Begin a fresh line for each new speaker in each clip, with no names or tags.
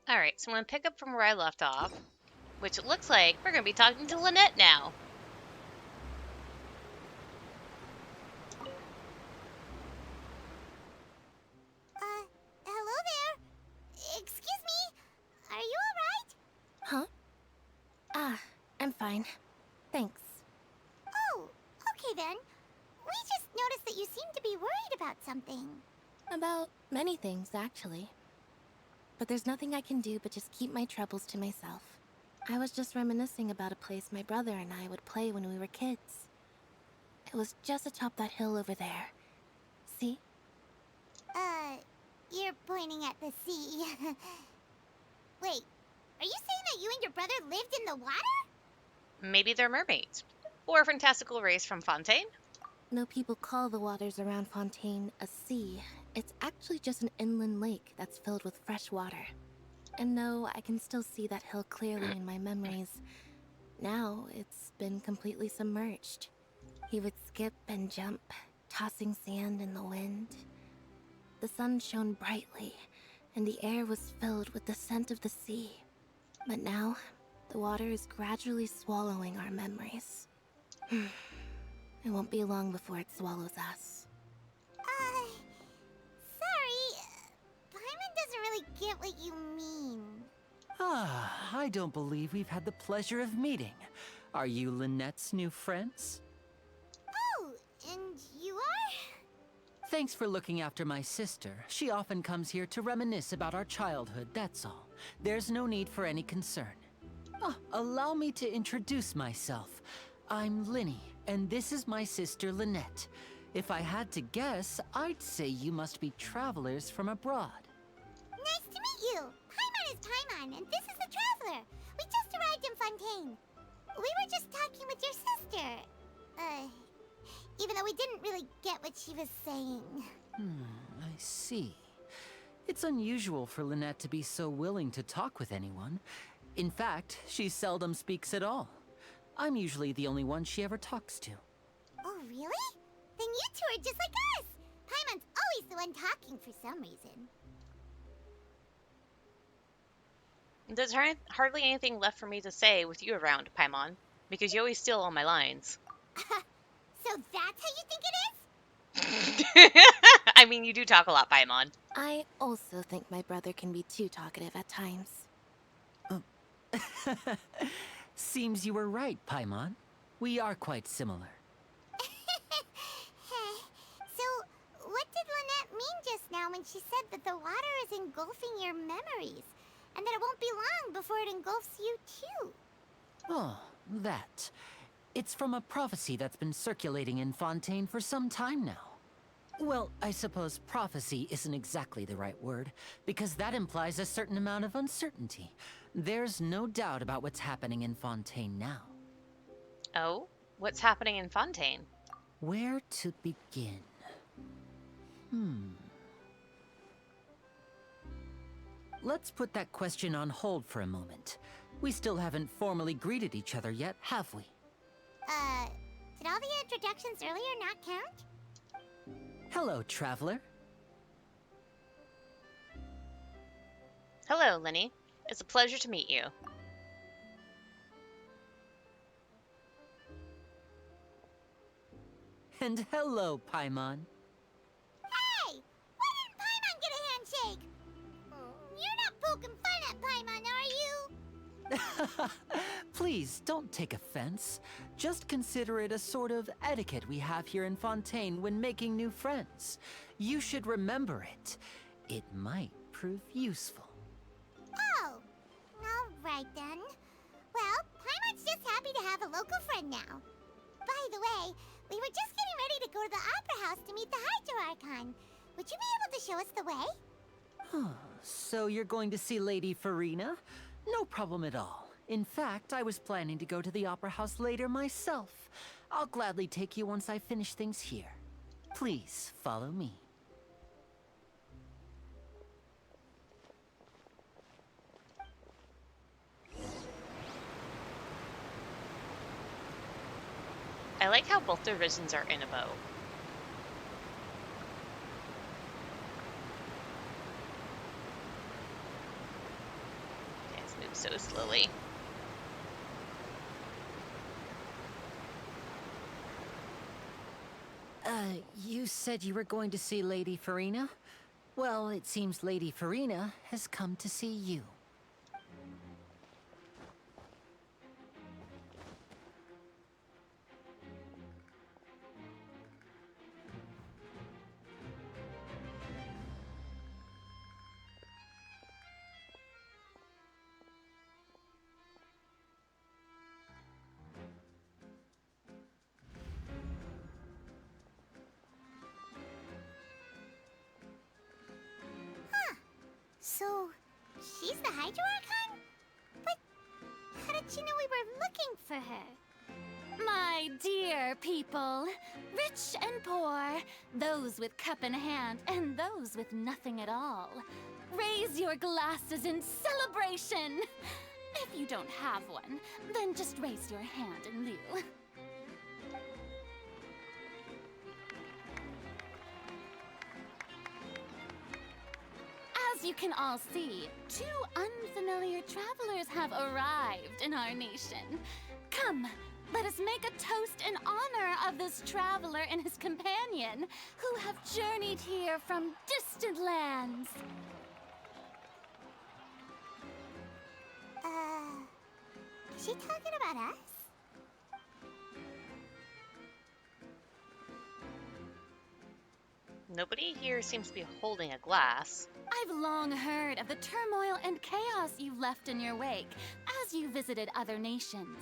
All right, so I'm going to pick up from where I left off, which it looks like we're going to be talking to Lynette now.
Hello there. Excuse me. Are you alright?
Huh? Ah, I'm fine. Thanks.
Oh, okay then. We just noticed that you seem to be worried about something.
About many things, actually. But there's nothing I can do but just keep my troubles to myself. I was just reminiscing about a place my brother and I would play when we were kids. It was just atop that hill over there. See?
You're pointing at the sea. Wait, are you saying that you and your brother lived in the water?
Maybe they're mermaids. Or a fantastical race from Fontaine.
No people call the waters around Fontaine a sea. It's actually just an inland lake that's filled with fresh water. And no, I can still see that hill clearly in my memories. Now, it's been completely submerged. He would skip and jump, tossing sand in the wind. The sun shone brightly, and the air was filled with the scent of the sea. But now, the water is gradually swallowing our memories. It won't be long before it swallows us.
Sorry. Paimon doesn't really get what you mean.
I don't believe we've had the pleasure of meeting. Are you Lynette's new friends?
Oh, and you are?
Thanks for looking after my sister. She often comes here to reminisce about our childhood, that's all. There's no need for any concern. Allow me to introduce myself. I'm Linny, and this is my sister Lynette. If I had to guess, I'd say you must be travelers from abroad.
Nice to meet you. Paimon is Paimon, and this is the Traveler. We just arrived in Fontaine. We were just talking with your sister. Even though we didn't really get what she was saying.
I see. It's unusual for Lynette to be so willing to talk with anyone. In fact, she seldom speaks at all. I'm usually the only one she ever talks to.
Oh, really? Then you two are just like us. Paimon's always the one talking for some reason.
There's hardly anything left for me to say with you around, Paimon, because you always steal all my lines.
So that's how you think it is?
I mean, you do talk a lot, Paimon.
I also think my brother can be too talkative at times.
Seems you were right, Paimon. We are quite similar.
So, what did Lynette mean just now when she said that the water is engulfing your memories? And that it won't be long before it engulfs you too?
Oh, that. It's from a prophecy that's been circulating in Fontaine for some time now. Well, I suppose prophecy isn't exactly the right word, because that implies a certain amount of uncertainty. There's no doubt about what's happening in Fontaine now.
Oh? What's happening in Fontaine?
Where to begin? Let's put that question on hold for a moment. We still haven't formally greeted each other yet, have we?
Did all the introductions earlier not count?
Hello, traveler.
Hello, Linny. It's a pleasure to meet you.
And hello, Paimon.
Hey! Why didn't Paimon get a handshake? You're not poking fun at Paimon, are you?
Please, don't take offense. Just consider it a sort of etiquette we have here in Fontaine when making new friends. You should remember it. It might prove useful.
Oh, alright then. Well, Paimon's just happy to have a local friend now. By the way, we were just getting ready to go to the Opera House to meet the Hydro Archon. Would you be able to show us the way?
So you're going to see Lady Farina? No problem at all. In fact, I was planning to go to the Opera House later myself. I'll gladly take you once I finish things here. Please, follow me.
I like how both their visions are in a bow. so slowly.
You said you were going to see Lady Farina? Well, it seems Lady Farina has come to see you.
So, she's the Hydro Archon? But how did she know we were looking for her?
My dear people, rich and poor, those with cup in hand and those with nothing at all, raise your glasses in celebration! If you don't have one, then just raise your hand in lieu. As you can all see, two unfamiliar travelers have arrived in our nation. Come, let us make a toast in honor of this traveler and his companion, who have journeyed here from distant lands.
Is she talking about us?
Nobody here seems to be holding a glass.
I've long heard of the turmoil and chaos you've left in your wake as you visited other nations,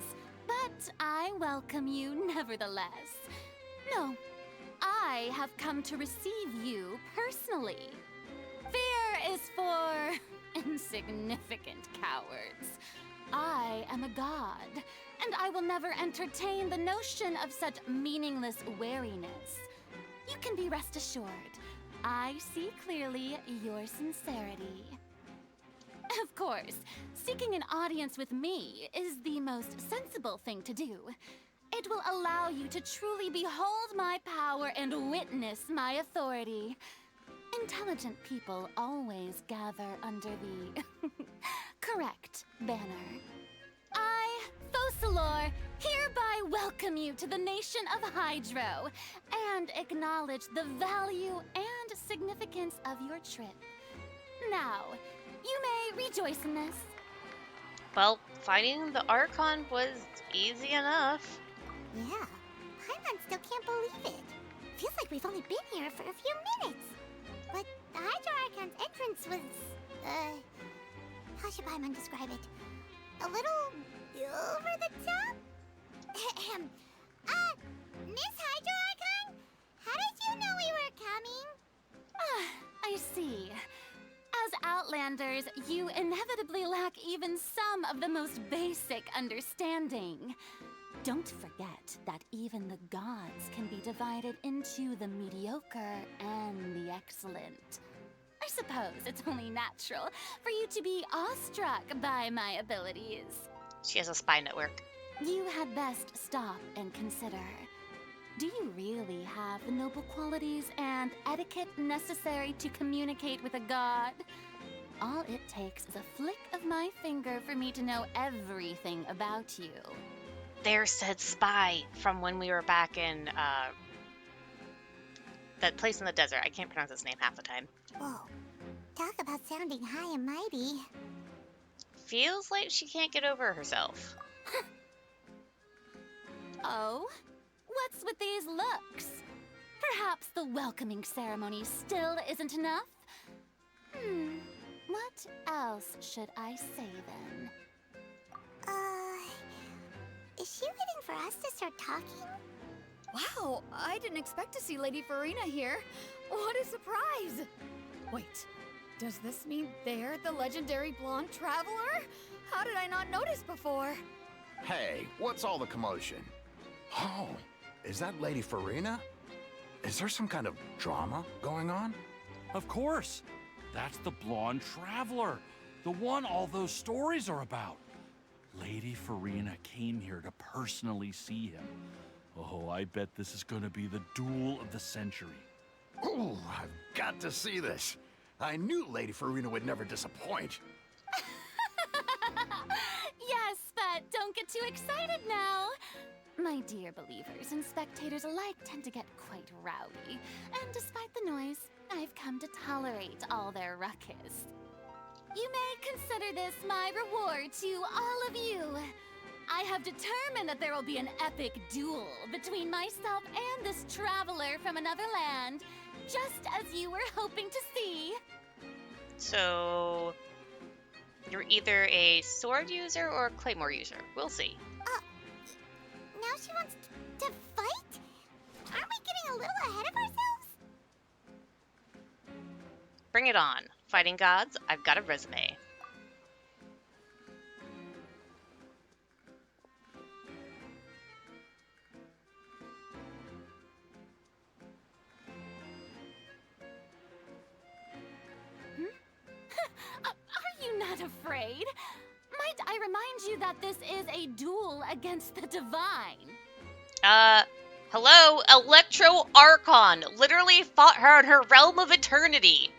but I welcome you nevertheless. No, I have come to receive you personally. Fear is for insignificant cowards. I am a god, and I will never entertain the notion of such meaningless wariness. You can be rest assured, I see clearly your sincerity. Of course, seeking an audience with me is the most sensible thing to do. It will allow you to truly behold my power and witness my authority. Intelligent people always gather under the correct banner. I, Focalor, hereby welcome you to the nation of Hydro and acknowledge the value and significance of your trip. Now, you may rejoice in this.
Well, finding the Archon was easy enough.
Yeah, Paimon still can't believe it. Feels like we've only been here for a few minutes. But the Hydro Archon's entrance was, how should Paimon describe it? A little over the top? Ahem. Miss Hydro Archon? How did you know we were coming?
I see. As Outlanders, you inevitably lack even some of the most basic understanding. Don't forget that even the gods can be divided into the mediocre and the excellent. I suppose it's only natural for you to be awestruck by my abilities.
She has a spy network.
You had best stop and consider. Do you really have the noble qualities and etiquette necessary to communicate with a god? All it takes is a flick of my finger for me to know everything about you.
There said spy from when we were back in that place in the desert. I can't pronounce its name half the time.
Whoa. Talk about sounding high and mighty.
Feels like she can't get over herself.
Oh? What's with these looks? Perhaps the welcoming ceremony still isn't enough? What else should I say then?
Is she waiting for us to start talking?
Wow, I didn't expect to see Lady Farina here. What a surprise! Wait, does this mean they're the legendary blonde traveler? How did I not notice before?
Hey, what's all the commotion? Oh, is that Lady Farina? Is there some kind of drama going on?
Of course. That's the blonde traveler. The one all those stories are about. Lady Farina came here to personally see him. Oh, I bet this is gonna be the duel of the century.
Oh, I've got to see this. I knew Lady Farina would never disappoint.
get too excited now. My dear believers and spectators alike tend to get quite rowdy, and despite the noise, I've come to tolerate all their ruckus. You may consider this my reward to all of you. I have determined that there will be an epic duel between myself and this traveler from another land, just as you were hoping to see.
So, you're either a sword user or a claymore user. We'll see.
Now she wants to fight? Aren't we getting a little ahead of ourselves?
Bring it on. Fighting gods, I've got a resume.
Are you not afraid? Might I remind you that this is a duel against the divine?
Hello? Electro Archon literally fought her in her realm of eternity.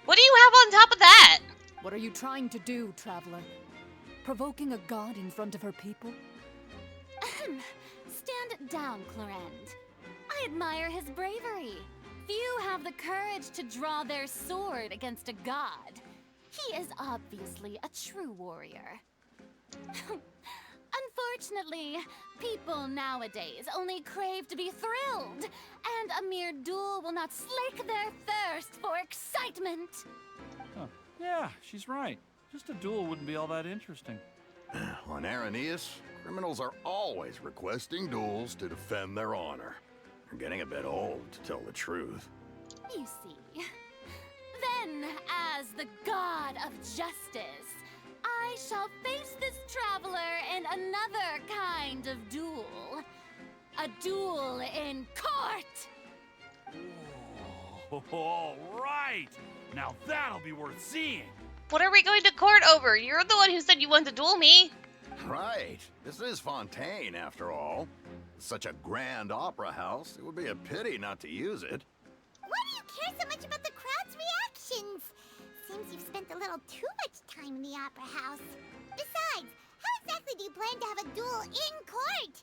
What do you have on top of that?
What are you trying to do, traveler? Provoking a god in front of her people?
Stand down, Clorend. I admire his bravery. Few have the courage to draw their sword against a god. He is obviously a true warrior. Unfortunately, people nowadays only crave to be thrilled, and a mere duel will not slake their thirst for excitement.
Huh. Yeah, she's right. Just a duel wouldn't be all that interesting.
On Araneus, criminals are always requesting duels to defend their honor. They're getting a bit old, to tell the truth.
You see. Then, as the god of justice, I shall face this traveler in another kind of duel. A duel in court!
Whoa, all right! Now that'll be worth seeing!
What are we going to court over? You're the one who said you wanted to duel me.
Right. This is Fontaine, after all. Such a grand opera house, it would be a pity not to use it.
Why do you care so much about the crowd's reactions? Seems you've spent a little too much time in the opera house. Besides, how exactly do you plan to have a duel in court?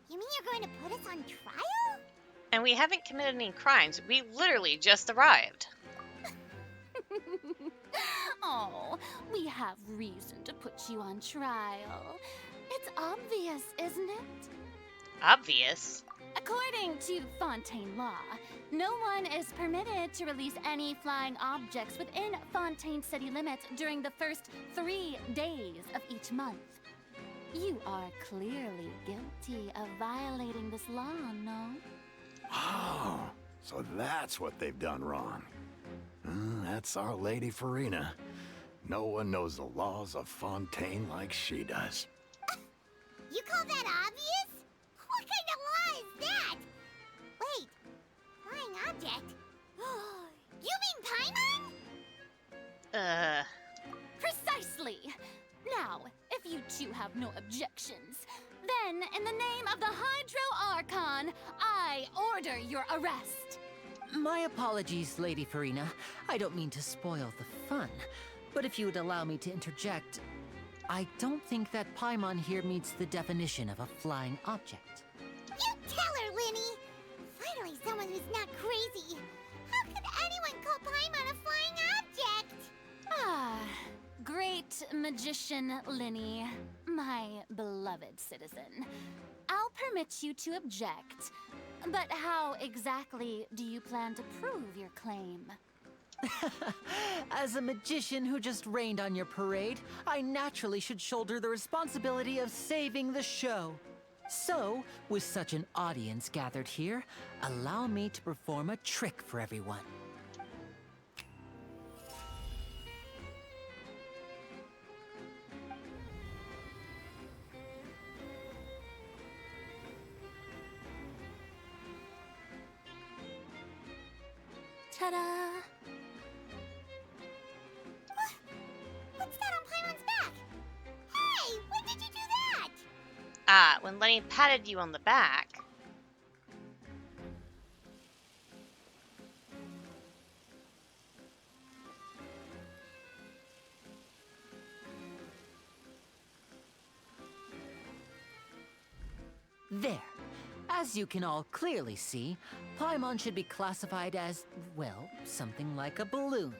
You mean you're going to put us on trial?
And we haven't committed any crimes. We literally just arrived.
Oh, we have reason to put you on trial. It's obvious, isn't it?
Obvious.
According to Fontaine law, no one is permitted to release any flying objects within Fontaine city limits during the first 3 days of each month. You are clearly guilty of violating this law, no?
Oh, so that's what they've done wrong. That's Our Lady Farina. No one knows the laws of Fontaine like she does.
You call that obvious? What kind of law is that? Wait, flying object? You mean Paimon?
Precisely! Now, if you two have no objections, then in the name of the Hydro Archon, I order your arrest.
My apologies, Lady Farina. I don't mean to spoil the fun, but if you would allow me to interject, I don't think that Paimon here meets the definition of a flying object.
You tell her, Linny! Finally someone who's not crazy. How could anyone call Paimon a flying object?
Ah, great magician Linny, my beloved citizen. I'll permit you to object, but how exactly do you plan to prove your claim?
As a magician who just rained on your parade, I naturally should shoulder the responsibility of saving the show. So, with such an audience gathered here, allow me to perform a trick for everyone.
Ta-da!
What's that on Paimon's back? Hey, when did you do that?
Ah, when Lenny patted you on the back.
There. As you can all clearly see, Paimon should be classified as, well, something like a balloon.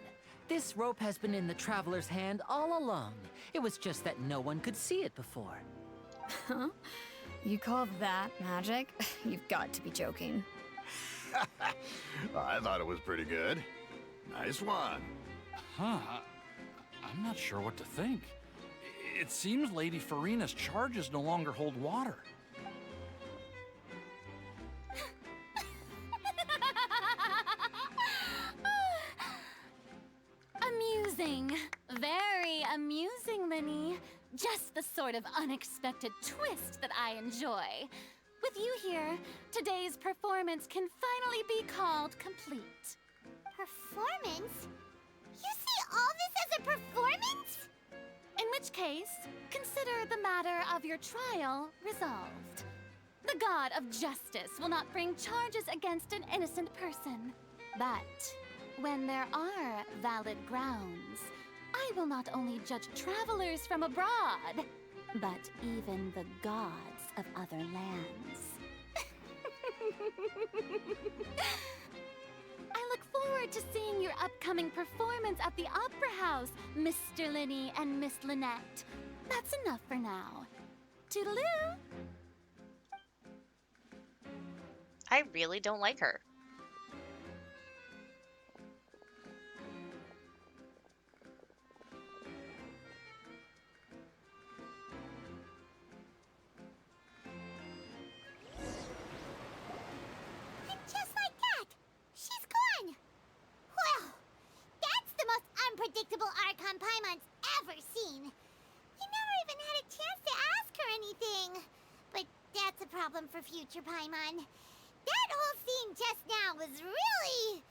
This rope has been in the traveler's hand all along. It was just that no one could see it before.
Huh? You call that magic? You've got to be joking.
I thought it was pretty good. Nice one.
Huh? I'm not sure what to think. It seems Lady Farina's charges no longer hold water.
Amusing. Very amusing, Linny. Just the sort of unexpected twist that I enjoy. With you here, today's performance can finally be called complete.
Performance? You see all this as a performance?
In which case, consider the matter of your trial resolved. The god of justice will not bring charges against an innocent person. But when there are valid grounds, I will not only judge travelers from abroad, but even the gods of other lands. I look forward to seeing your upcoming performance at the Opera House, Mr. Linny and Miss Lynette. That's enough for now. Toodaloo!
I really don't like her.
And just like that, she's gone. Well, that's the most unpredictable Archon Paimon's ever seen. You never even had a chance to ask her anything. But that's a problem for future Paimon. That whole scene just now was really...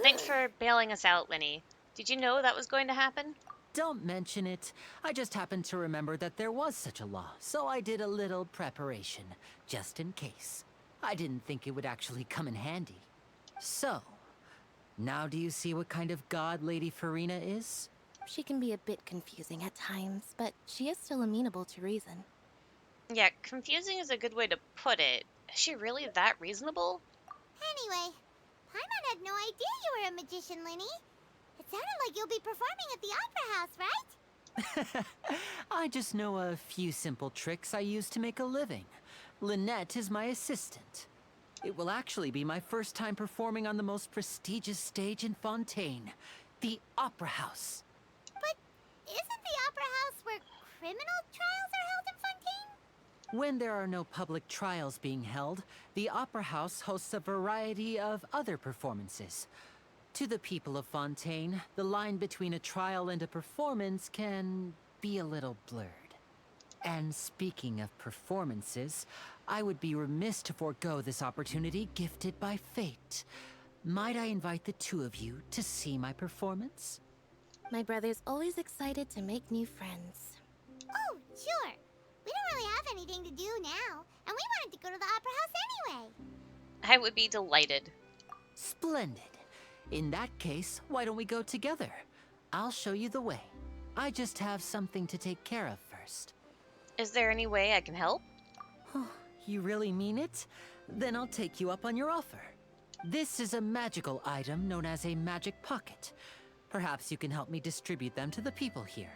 Thanks for bailing us out, Linny. Did you know that was going to happen?
Don't mention it. I just happened to remember that there was such a law, so I did a little preparation, just in case. I didn't think it would actually come in handy. So, now do you see what kind of god Lady Farina is?
She can be a bit confusing at times, but she is still amenable to reason.
Yeah, confusing is a good way to put it. Is she really that reasonable?
Anyway, Paimon had no idea you were a magician, Linny. It sounded like you'll be performing at the Opera House, right?
I just know a few simple tricks I use to make a living. Lynette is my assistant. It will actually be my first time performing on the most prestigious stage in Fontaine, the Opera House.
But isn't the Opera House where criminal trials are held in Fontaine?
When there are no public trials being held, the Opera House hosts a variety of other performances. To the people of Fontaine, the line between a trial and a performance can be a little blurred. And speaking of performances, I would be remiss to forego this opportunity gifted by fate. Might I invite the two of you to see my performance?
My brother's always excited to make new friends.
Oh, sure. We don't really have anything to do now, and we wanted to go to the Opera House anyway.
I would be delighted.
Splendid. In that case, why don't we go together? I'll show you the way. I just have something to take care of first.
Is there any way I can help?
You really mean it? Then I'll take you up on your offer. This is a magical item known as a magic pocket. Perhaps you can help me distribute them to the people here.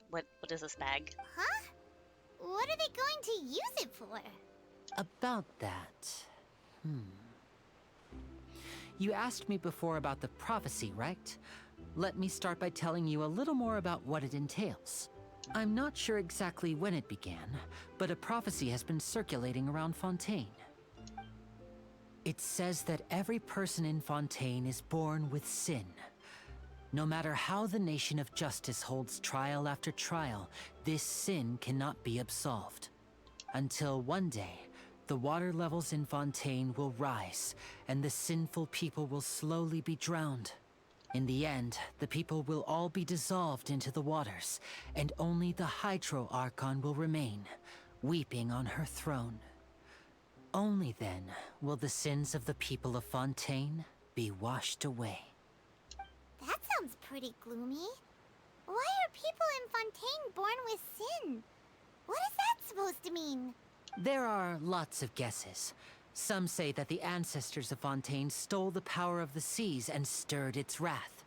What is this bag?
Huh? What are they going to use it for?
About that... You asked me before about the prophecy, right? Let me start by telling you a little more about what it entails. I'm not sure exactly when it began, but a prophecy has been circulating around Fontaine. It says that every person in Fontaine is born with sin. No matter how the nation of justice holds trial after trial, this sin cannot be absolved. Until one day, the water levels in Fontaine will rise, and the sinful people will slowly be drowned. In the end, the people will all be dissolved into the waters, and only the Hydro Archon will remain, weeping on her throne. Only then will the sins of the people of Fontaine be washed away.
That sounds pretty gloomy. Why are people in Fontaine born with sin? What is that supposed to mean?
There are lots of guesses. Some say that the ancestors of Fontaine stole the power of the seas and stirred its wrath.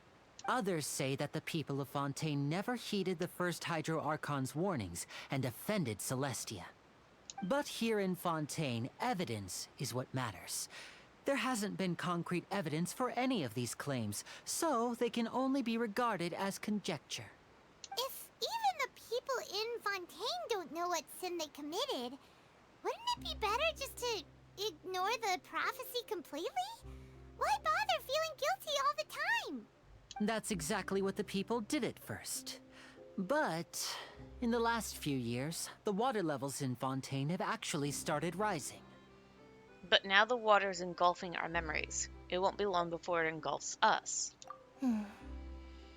Others say that the people of Fontaine never heeded the first Hydro Archon's warnings and offended Celestia. But here in Fontaine, evidence is what matters. There hasn't been concrete evidence for any of these claims, so they can only be regarded as conjecture.
If even the people in Fontaine don't know what sin they committed, wouldn't it be better just to ignore the prophecy completely? Why bother feeling guilty all the time?
That's exactly what the people did at first. But in the last few years, the water levels in Fontaine have actually started rising.
But now the water's engulfing our memories. It won't be long before it engulfs us.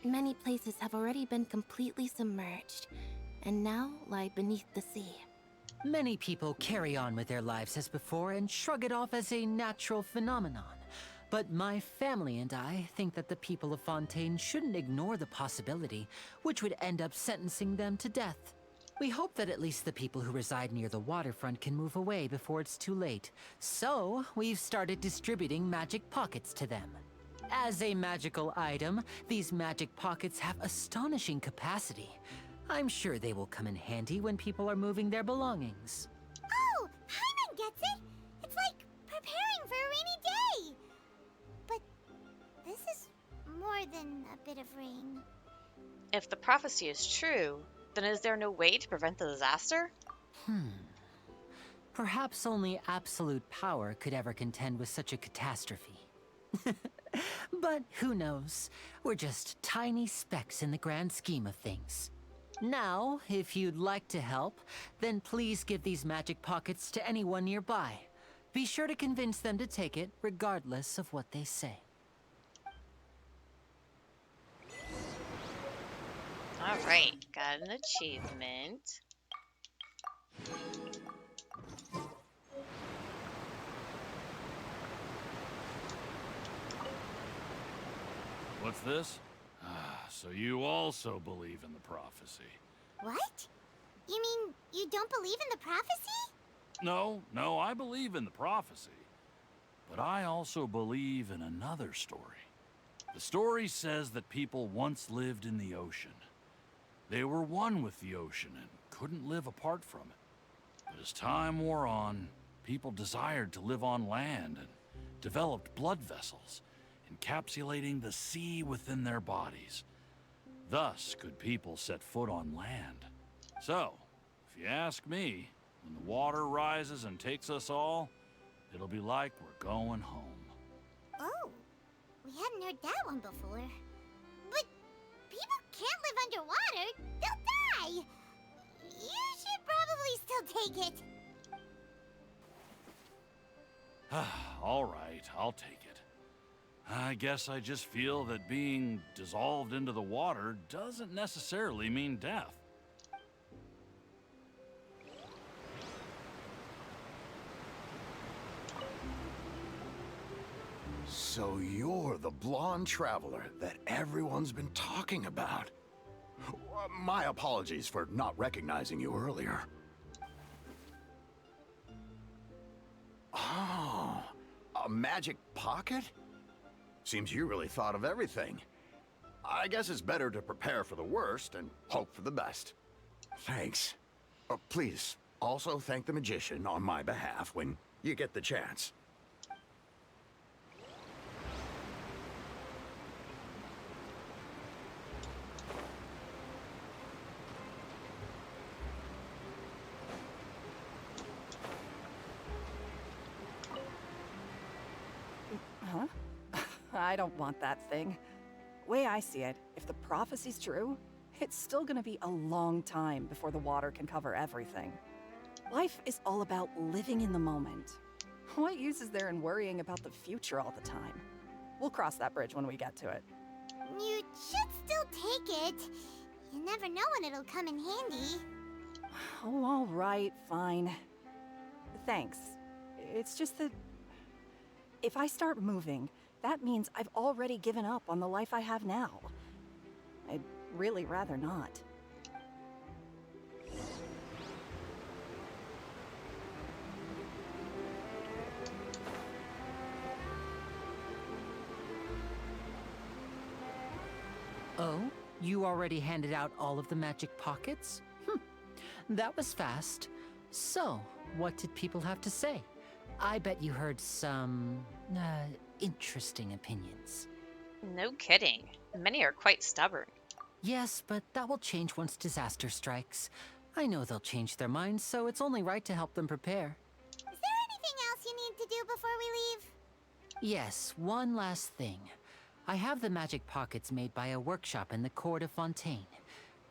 Many places have already been completely submerged, and now lie beneath the sea.
Many people carry on with their lives as before and shrug it off as a natural phenomenon. But my family and I think that the people of Fontaine shouldn't ignore the possibility, which would end up sentencing them to death. We hope that at least the people who reside near the waterfront can move away before it's too late. So, we've started distributing magic pockets to them. As a magical item, these magic pockets have astonishing capacity. I'm sure they will come in handy when people are moving their belongings.
Oh, Paimon gets it! It's like preparing for a rainy day! But this is more than a bit of rain.
If the prophecy is true, then is there no way to prevent the disaster?
Perhaps only absolute power could ever contend with such a catastrophe. But who knows? We're just tiny specks in the grand scheme of things. Now, if you'd like to help, then please give these magic pockets to anyone nearby. Be sure to convince them to take it, regardless of what they say.
Alright, got an achievement.
What's this? So you also believe in the prophecy?
What? You mean you don't believe in the prophecy?
No, I believe in the prophecy. But I also believe in another story. The story says that people once lived in the ocean. They were one with the ocean and couldn't live apart from it. But as time wore on, people desired to live on land and developed blood vessels, encapsulating the sea within their bodies. Thus could people set foot on land. So, if you ask me, when the water rises and takes us all, it'll be like we're going home.
Oh, we hadn't heard that one before. But people can't live underwater. They'll die. You should probably still take it.
All right, I'll take it. I guess I just feel that being dissolved into the water doesn't necessarily mean death.
So you're the blonde traveler that everyone's been talking about. My apologies for not recognizing you earlier. Oh, a magic pocket? Seems you really thought of everything. I guess it's better to prepare for the worst and hope for the best. Thanks. Please, also thank the magician on my behalf when you get the chance.
Huh? I don't want that thing. Way I see it, if the prophecy's true, it's still gonna be a long time before the water can cover everything. Life is all about living in the moment. What use is there in worrying about the future all the time? We'll cross that bridge when we get to it.
You should still take it. You never know when it'll come in handy.
Oh, all right, fine. Thanks. It's just that if I start moving, that means I've already given up on the life I have now. I'd really rather not.
You already handed out all of the magic pockets? That was fast. So, what did people have to say? I bet you heard some, interesting opinions.
No kidding. Many are quite stubborn.
Yes, but that will change once disaster strikes. I know they'll change their minds, so it's only right to help them prepare.
Is there anything else you need to do before we leave?
Yes, one last thing. I have the magic pockets made by a workshop in the court of Fontaine.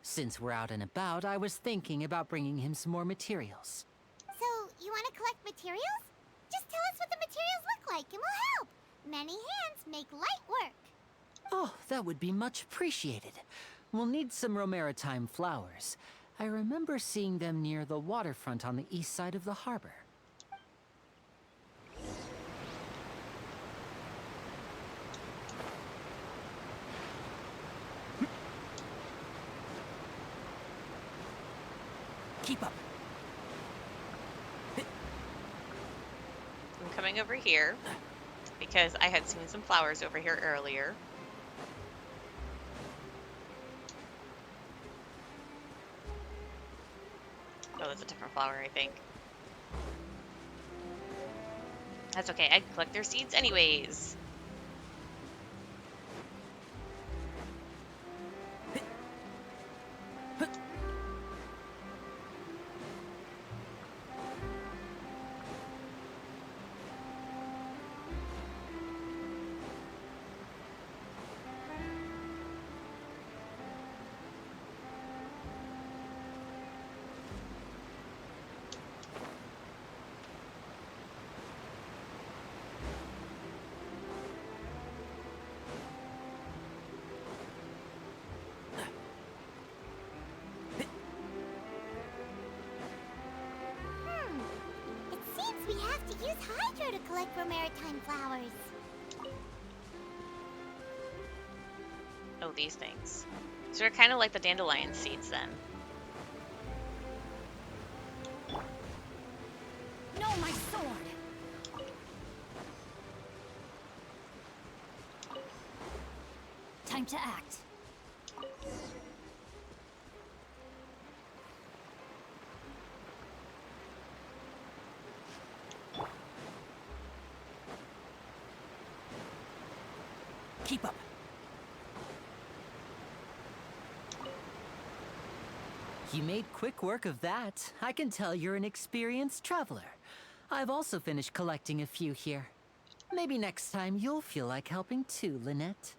Since we're out and about, I was thinking about bringing him some more materials.
So, you want to collect materials? Just tell us what the materials look like and we'll help. Many hands make light work.
Oh, that would be much appreciated. We'll need some Romaritime flowers. I remember seeing them near the waterfront on the east side of the harbor. Keep up.
I'm coming over here because I had seen some flowers over here earlier. Oh, that's a different flower, I think. That's okay, I can collect their seeds anyways.
It seems we have to use Hydro to collect Romaritime flowers.
Oh, these things. So they're kind of like the dandelion seeds then.
No, my sword! Time to act.
Keep up. You made quick work of that. I can tell you're an experienced traveler. I've also finished collecting a few here. Maybe next time you'll feel like helping too, Lynette.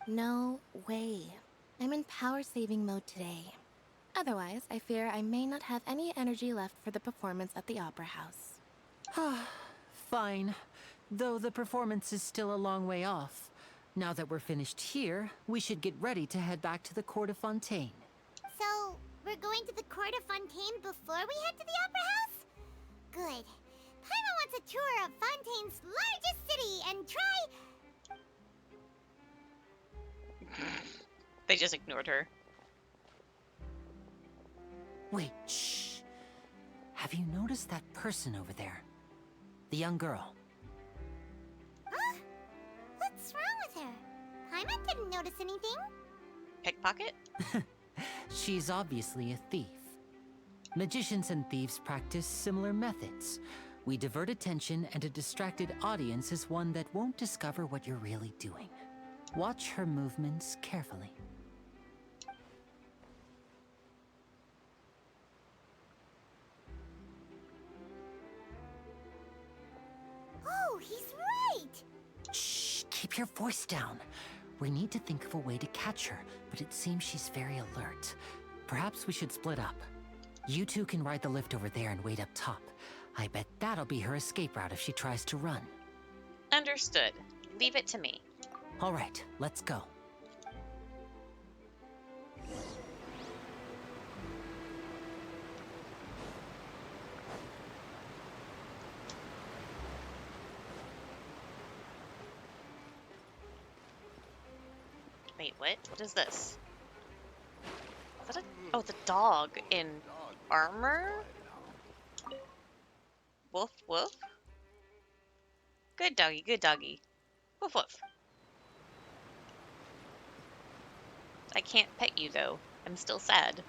No way. I'm in power-saving mode today. Otherwise, I fear I may not have any energy left for the performance at the Opera House.
Fine. Though the performance is still a long way off. Now that we're finished here, we should get ready to head back to the Court of Fontaine.
So, we're going to the Court of Fontaine before we head to the Opera House? Good. Paimon wants a tour of Fontaine's largest city and try...
They just ignored her.
Wait, shh. Have you noticed that person over there? The young girl.
Huh? What's wrong with her? Paimon didn't notice anything.
Pickpocket?
She's obviously a thief. Magicians and thieves practice similar methods. We divert attention, and a distracted audience is one that won't discover what you're really doing. Watch her movements carefully.
Oh, he's right!
Shh, keep your voice down. We need to think of a way to catch her, but it seems she's very alert. Perhaps we should split up. You two can ride the lift over there and wait up top. I bet that'll be her escape route if she tries to run.
Understood. Leave it to me.
All right, let's go.
Wait, what? What is this? Is that a... Oh, the dog in armor? Woof, woof. Good doggy, good doggy. Woof, woof. I can't pet you, though. I'm still sad.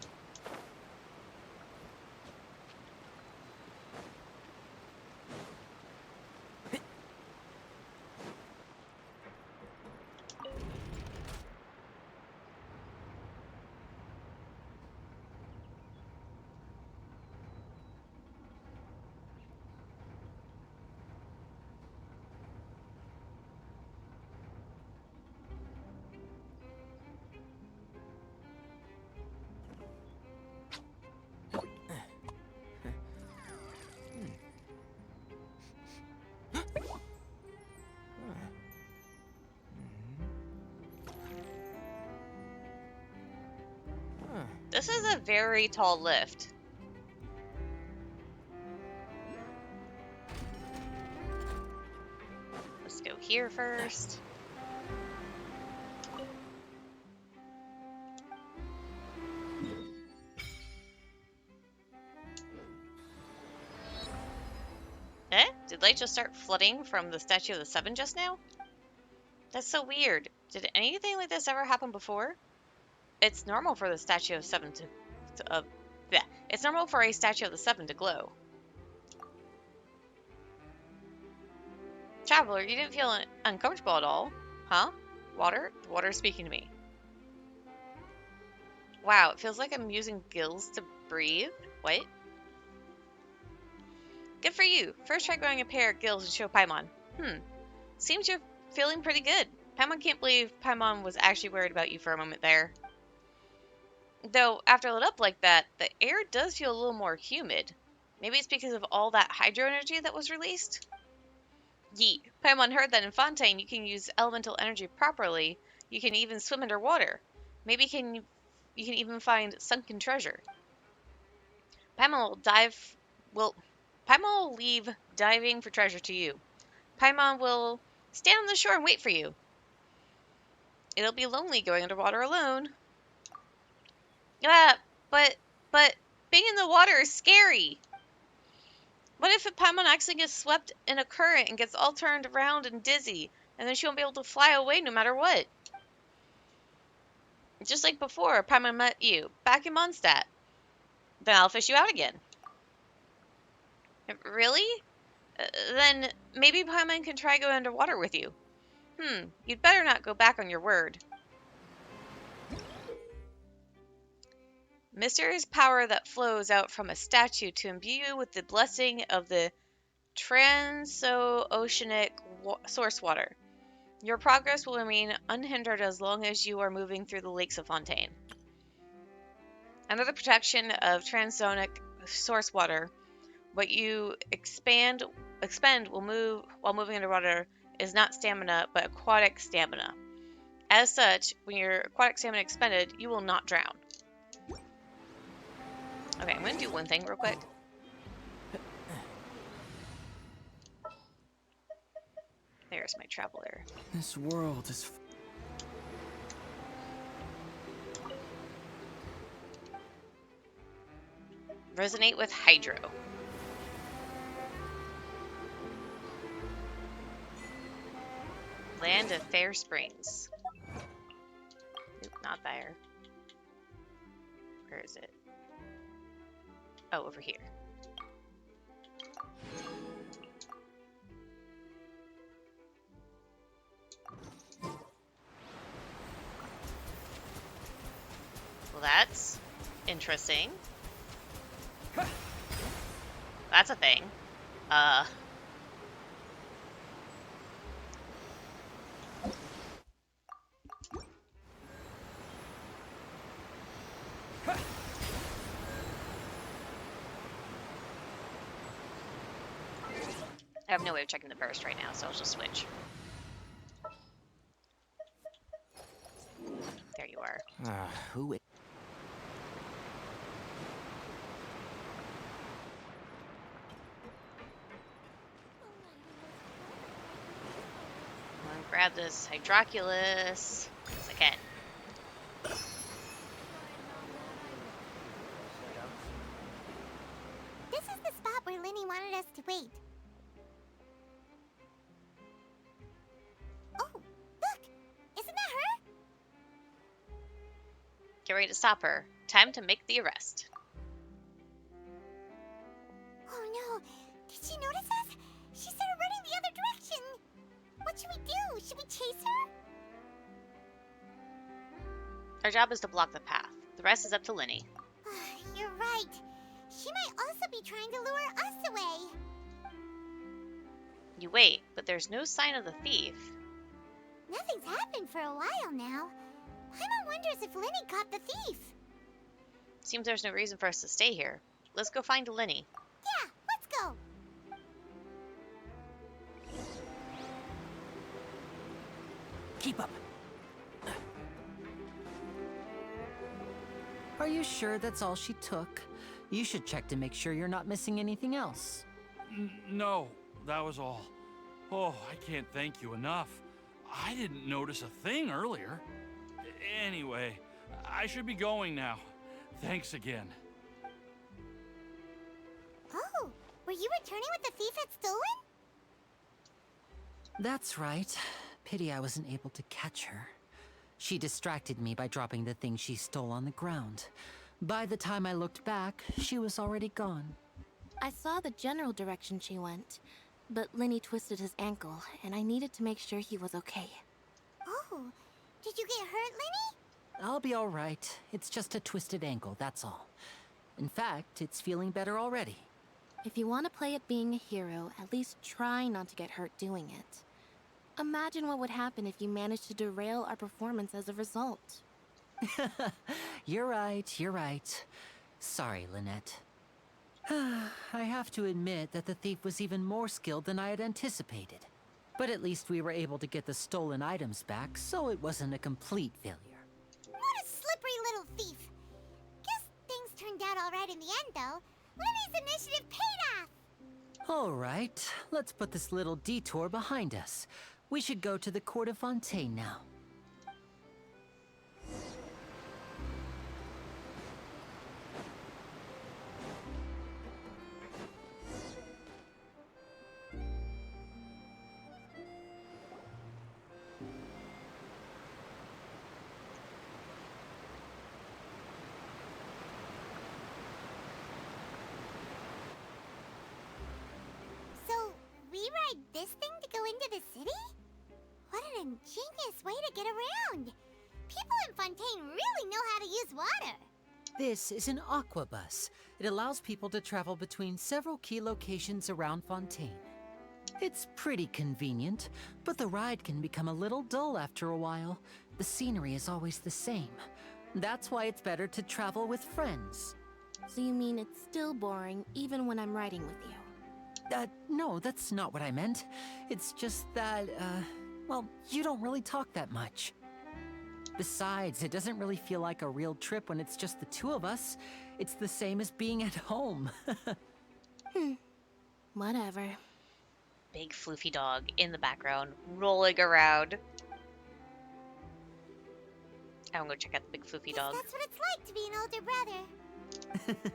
This is a very tall lift. Let's go here first. Eh? Did light just start flooding from the Statue of the Seven just now? That's so weird. Did anything like this ever happen before? It's normal for the Statue of Seven yeah, it's normal for a Statue of the Seven to glow. Traveler, you didn't feel uncomfortable at all, huh? Water? The water is speaking to me. Wow, it feels like I'm using gills to breathe. What? Good for you. First try growing a pair of gills to show Paimon. Seems you're feeling pretty good. Paimon can't believe Paimon was actually worried about you for a moment there. Though, after lit up like that, the air does feel a little more humid. Maybe it's because of all that hydro energy that was released? Yeet. Paimon heard that in Fontaine you can use elemental energy properly. You can even swim underwater. Maybe you can even find sunken treasure. Paimon will leave diving for treasure to you. Paimon will stand on the shore and wait for you. It'll be lonely going underwater alone. Yeah, but being in the water is scary. What if Paimon actually gets swept in a current and gets all turned around and dizzy, and then she won't be able to fly away no matter what? Just like before, Paimon met you, back in Mondstadt. Then I'll fish you out again. Really? Then maybe Paimon can try going underwater with you. You'd better not go back on your word. Mysterious power that flows out from a statue to imbue you with the blessing of the transoceanic source water. Your progress will remain unhindered as long as you are moving through the lakes of Fontaine. Under the protection of transoceanic source water, what you expend while moving underwater is not stamina, but aquatic stamina. As such, when your aquatic stamina expended, you will not drown. Okay, I'm going to do one thing real quick. There's my traveler.
This world is...
Resonate with Hydro. Land of Fair Springs. Nope, not there. Where is it? Oh, over here. Well, that's interesting. That's a thing. I have no way of checking the burst right now, so I'll just switch. There you are.
Who is...
I'm gonna grab this Hydroculus as I can.
This is the spot where Linny wanted us to wait. Oh, look! Isn't that her?
to stop her. Time to make the arrest.
Oh no, did she notice us? She started running the other direction. What should we do? Should we chase her?
Our job is to block the path. The rest is up to Linny.
You're right. She might also be trying to lure us away.
You wait, but there's no sign of the thief.
Nothing's happened for a while now. Paimon wonders if Linny caught the thief.
Seems there's no reason for us to stay here. Let's go find Linny.
Yeah, let's go.
Keep up. Are you sure that's all she took? You should check to make sure you're not missing anything else.
No, that was all. Oh, I can't thank you enough. I didn't notice a thing earlier. Anyway, I should be going now. Thanks again.
Oh, were you returning what the thief had stolen?
That's right. Pity I wasn't able to catch her. She distracted me by dropping the thing she stole on the ground. By the time I looked back, she was already gone.
I saw the general direction she went, but Linny twisted his ankle, and I needed to make sure he was okay.
Oh, did you get hurt, Linny?
I'll be all right. It's just a twisted ankle, that's all. In fact, it's feeling better already.
If you want to play at being a hero, at least try not to get hurt doing it. Imagine what would happen if you managed to derail our performance as a result.
You're right. Sorry, Lynette. I have to admit that the thief was even more skilled than I had anticipated. But at least we were able to get the stolen items back, so it wasn't a complete failure.
What a slippery little thief. Guess things turned out all right in the end, though. Linny's initiative paid off.
All right, let's put this little detour behind us. We should go to the Court of Fontaine now.
So, we ride this thing to go into the city? What an ingenious way to get around. People in Fontaine really know how to use water.
This is an aquabus. It allows people to travel between several key locations around Fontaine. It's pretty convenient, but the ride can become a little dull after a while. The scenery is always the same. That's why it's better to travel with friends.
So you mean it's still boring even when I'm riding with you?
No, that's not what I meant. It's just that, well, you don't really talk that much. Besides, it doesn't really feel like a real trip when it's just the two of us. It's the same as being at home.
Whatever.
Big floofy dog in the background, rolling around. I'm gonna go check out the big floofy dog.
That's what it's like to be an older brother.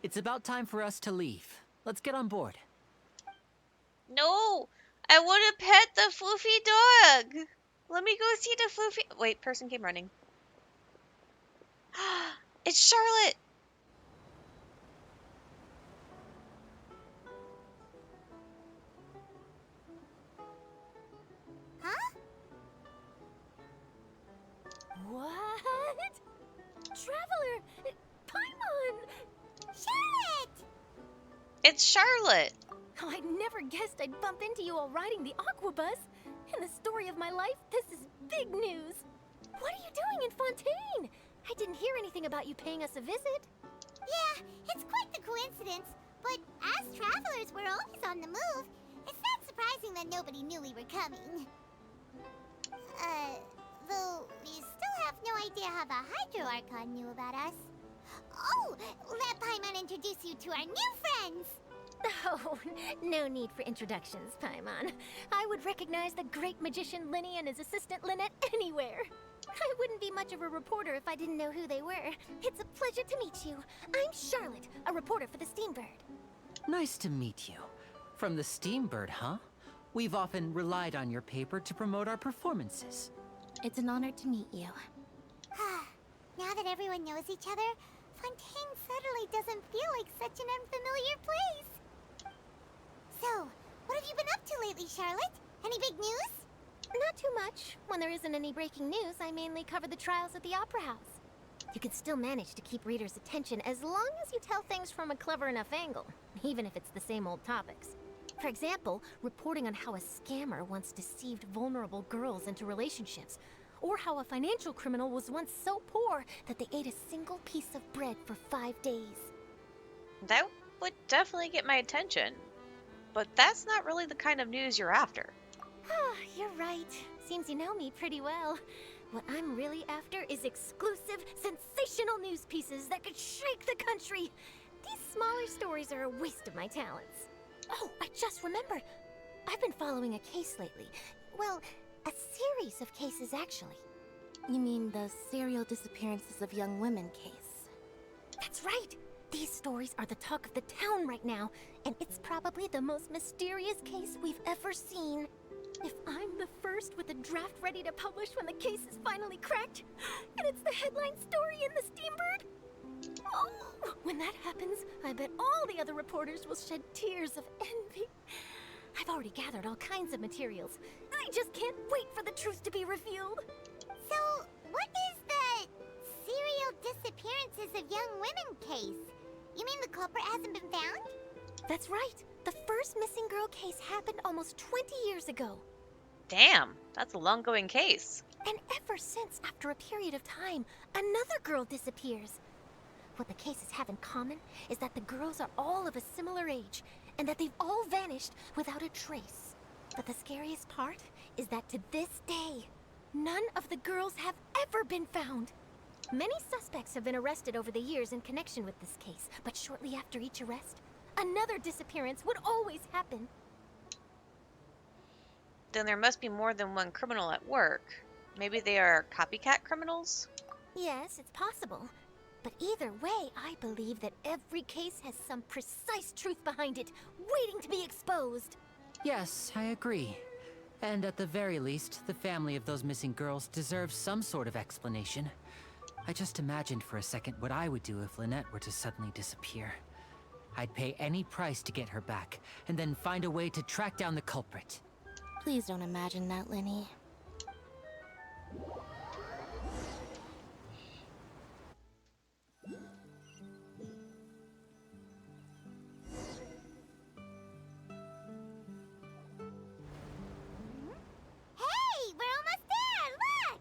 It's about time for us to leave. Let's get on board.
No! I want to pet the floofy dog! Let me go see the floofy... Wait, person came running. It's Charlotte!
Huh?
What? Traveler! Paimon!
Charlotte!
It's Charlotte!
Oh, I never guessed I'd bump into you while riding the aquabus. In the story of my life, this is big news. What are you doing in Fontaine? I didn't hear anything about you paying us a visit.
Yeah, it's quite the coincidence. But as travelers, we're always on the move. It's not surprising that nobody knew we were coming. Though we still have no idea how the Hydro Archon knew about us. Oh, let Paimon introduce you to our new friends.
Oh, no need for introductions, Paimon. I would recognize the great magician Linny and his assistant Lynette anywhere. I wouldn't be much of a reporter if I didn't know who they were. It's a pleasure to meet you. I'm Charlotte, a reporter for the Steambird.
Nice to meet you. From the Steambird, huh? We've often relied on your paper to promote our performances.
It's an honor to meet you.
Now that that everyone knows each other, Fontaine suddenly doesn't feel like such an unfamiliar place. So, what have you been up to lately, Charlotte? Any big news?
Not too much. When there isn't any breaking news, I mainly cover the trials at the Opera House. You can still manage to keep readers' attention as long as you tell things from a clever enough angle, even if it's the same old topics. For example, reporting on how a scammer once deceived vulnerable girls into relationships, or how a financial criminal was once so poor that they ate a single piece of bread for 5 days.
That would definitely get my attention. But that's not really the kind of news you're after.
You're right. Seems you know me pretty well. What I'm really after is exclusive, sensational news pieces that could shake the country. These smaller stories are a waste of my talents. Oh, I just remembered. I've been following a case lately. Well, a series of cases, actually. You mean the serial disappearances of young women case? That's right! These stories are the talk of the town right now, and it's probably the most mysterious case we've ever seen. If I'm the first with a draft ready to publish when the case is finally cracked, and it's the headline story in the Steambird, oh, when that happens, I bet all the other reporters will shed tears of envy. I've already gathered all kinds of materials. I just can't wait for the truth to be revealed.
So, what is the serial disappearances of young women case? You mean the culprit hasn't been found?
That's right. The first missing girl case happened almost 20 years ago.
Damn, that's a long-going case.
And ever since, after a period of time, another girl disappears. What the cases have in common is that the girls are all of a similar age, and that they've all vanished without a trace. But the scariest part is that to this day, none of the girls have ever been found. Many suspects have been arrested over the years in connection with this case, but shortly after each arrest, another disappearance would always happen.
Then there must be more than one criminal at work. Maybe they are copycat criminals?
Yes, it's possible. But either way, I believe that every case has some precise truth behind it, waiting to be exposed.
Yes, I agree. And at the very least, the family of those missing girls deserves some sort of explanation. I just imagined for a second what I would do if Lynette were to suddenly disappear. I'd pay any price to get her back, and then find a way to track down the culprit.
Please don't imagine that, Lenny.
Hey, we're almost there! Look!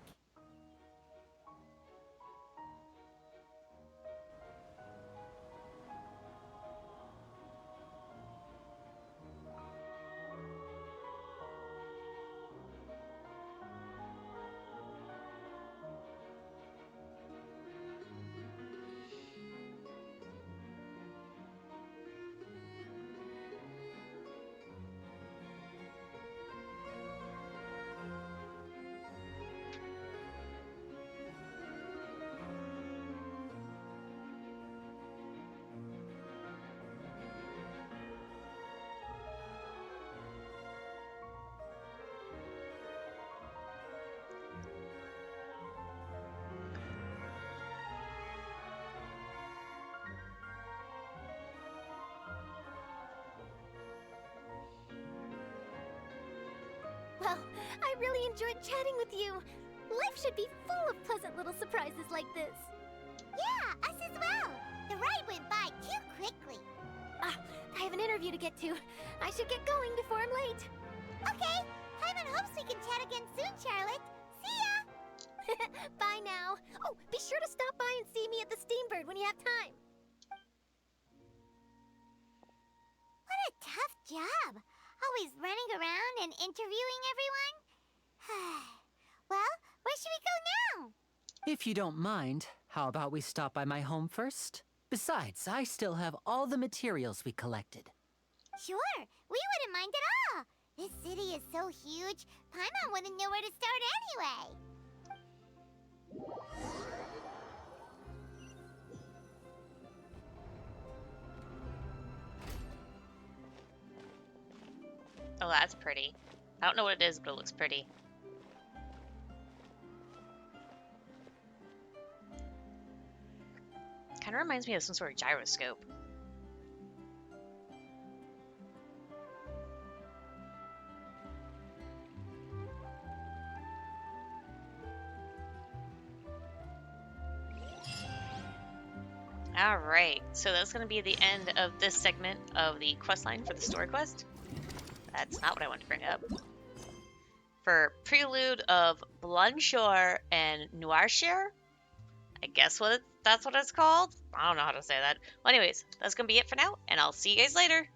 Well, I really enjoyed chatting with you. Life should be full of pleasant little surprises like this.
Yeah, us as well. The ride went by too quickly.
I have an interview to get to. I should get going before I'm late.
Okay, Paimon hopes we can chat again soon, Charlotte. See ya!
Bye now. Oh, be sure to stop by and see me at the Steambird when you have time.
What a tough job. Always running around and interviewing everyone. Well, where should we go now?
If you don't mind, how about we stop by my home first? Besides, I still have all the materials we collected.
Sure, we wouldn't mind at all. This city is so huge, Paimon wouldn't know where to start anyway.
Oh, that's pretty. I don't know what it is, but it looks pretty. Kind of reminds me of some sort of gyroscope. Alright, so that's going to be the end of this segment of the quest line for the story quest. That's not what I wanted to bring up. For Prelude of Blancheur and Noirceur, I guess that's what it's called. I don't know how to say that. Well, anyways, that's going to be it for now, and I'll see you guys later.